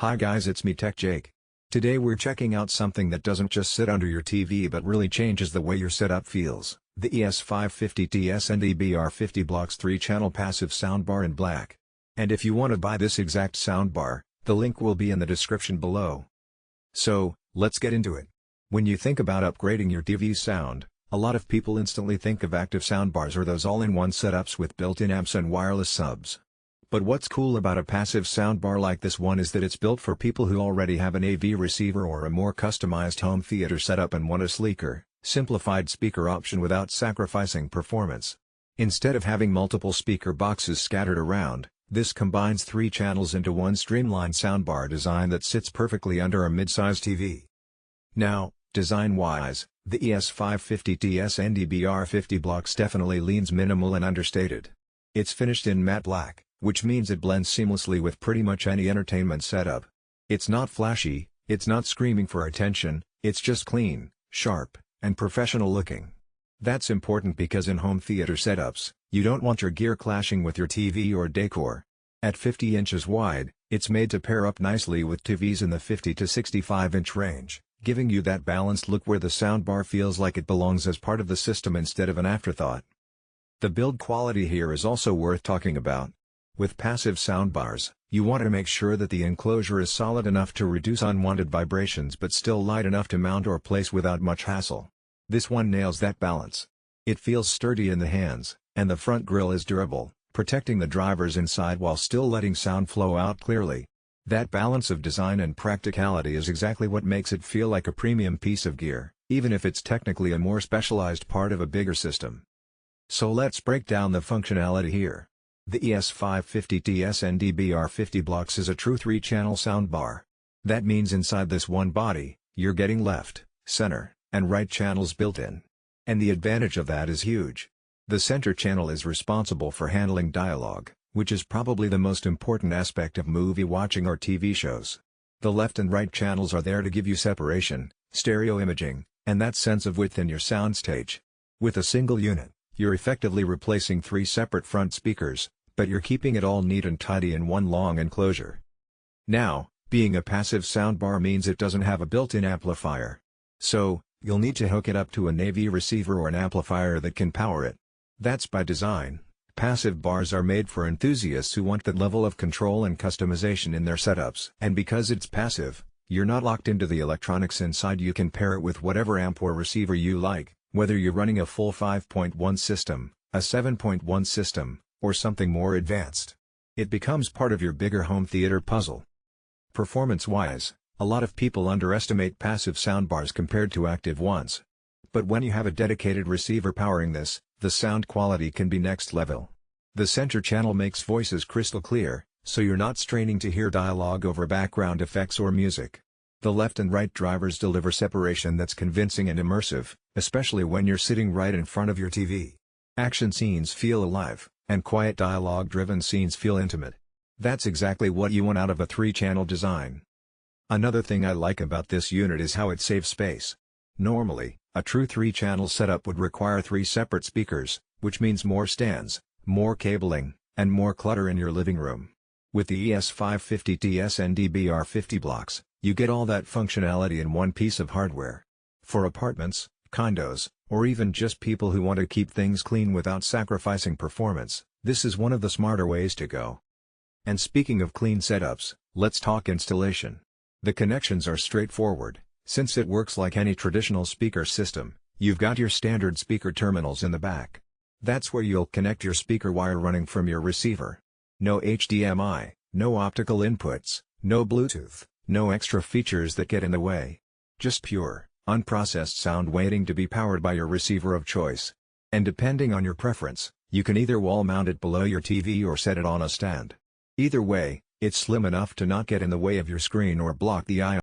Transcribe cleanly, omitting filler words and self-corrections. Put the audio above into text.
Hi guys, it's me Tech Jake. Today we're checking out something that doesn't just sit under your TV but really changes the way your setup feels, the ES-550T-SNDBR-50-BLK 3-channel passive soundbar in black. And if you want to buy this exact soundbar, the link will be in the description below. So, let's get into it. When you think about upgrading your TV's sound, a lot of people instantly think of active soundbars or those all-in-one setups with built-in amps and wireless subs. But what's cool about a passive soundbar like this one is that it's built for people who already have an AV receiver or a more customized home theater setup and want a sleeker, simplified speaker option without sacrificing performance. Instead of having multiple speaker boxes scattered around, this combines 3 channels into one streamlined soundbar design that sits perfectly under a mid-size TV. Now, design-wise, the ES-550T-SNDBR-50-BLK definitely leans minimal and understated. It's finished in matte black, which means it blends seamlessly with pretty much any entertainment setup. It's not flashy, it's not screaming for attention, it's just clean, sharp, and professional looking. That's important because in home theater setups, you don't want your gear clashing with your TV or decor. At 50 inches wide, it's made to pair up nicely with TVs in the 50 to 65-inch range, giving you that balanced look where the soundbar feels like it belongs as part of the system instead of an afterthought. The build quality here is also worth talking about. With passive soundbars, you want to make sure that the enclosure is solid enough to reduce unwanted vibrations but still light enough to mount or place without much hassle. This one nails that balance. It feels sturdy in the hands, and the front grille is durable, protecting the drivers inside while still letting sound flow out clearly. That balance of design and practicality is exactly what makes it feel like a premium piece of gear, even if it's technically a more specialized part of a bigger system. So let's break down the functionality here. The ES-550T-SNDBR-50-BLK is a true 3-channel soundbar. That means inside this one body, you're getting left, center, and right channels built in. And the advantage of that is huge. The center channel is responsible for handling dialogue, which is probably the most important aspect of movie watching or TV shows. The left and right channels are there to give you separation, stereo imaging, and that sense of width in your soundstage. With a single unit, you're effectively replacing 3 separate front speakers, but you're keeping it all neat and tidy in one long enclosure. Now, being a passive soundbar means it doesn't have a built-in amplifier. So, you'll need to hook it up to an AV receiver or an amplifier that can power it. That's by design. Passive bars are made for enthusiasts who want that level of control and customization in their setups. And because it's passive, you're not locked into the electronics inside. You can pair it with whatever amp or receiver you like, whether you're running a full 5.1 system, a 7.1 system, or something more advanced. It becomes part of your bigger home theater puzzle. Performance-wise, a lot of people underestimate passive soundbars compared to active ones. But when you have a dedicated receiver powering this, the sound quality can be next level. The center channel makes voices crystal clear, so you're not straining to hear dialogue over background effects or music. The left and right drivers deliver separation that's convincing and immersive, especially when you're sitting right in front of your TV. Action scenes feel alive, and quiet dialogue-driven scenes feel intimate. That's exactly what you want out of a 3-channel design. Another thing I like about this unit is how it saves space. Normally, a true 3-channel setup would require 3 separate speakers, which means more stands, more cabling, and more clutter in your living room. With the ES-550T-SNDBR-50-BLK, you get all that functionality in one piece of hardware. For apartments, condos, or even just people who want to keep things clean without sacrificing performance, this is one of the smarter ways to go. And speaking of clean setups, let's talk installation. The connections are straightforward. Since it works like any traditional speaker system, you've got your standard speaker terminals in the back. That's where you'll connect your speaker wire running from your receiver. No HDMI, no optical inputs, no Bluetooth, no extra features that get in the way. Just pure, unprocessed sound waiting to be powered by your receiver of choice. And depending on your preference, you can either wall mount it below your TV or set it on a stand. Either way, it's slim enough to not get in the way of your screen or block the eye.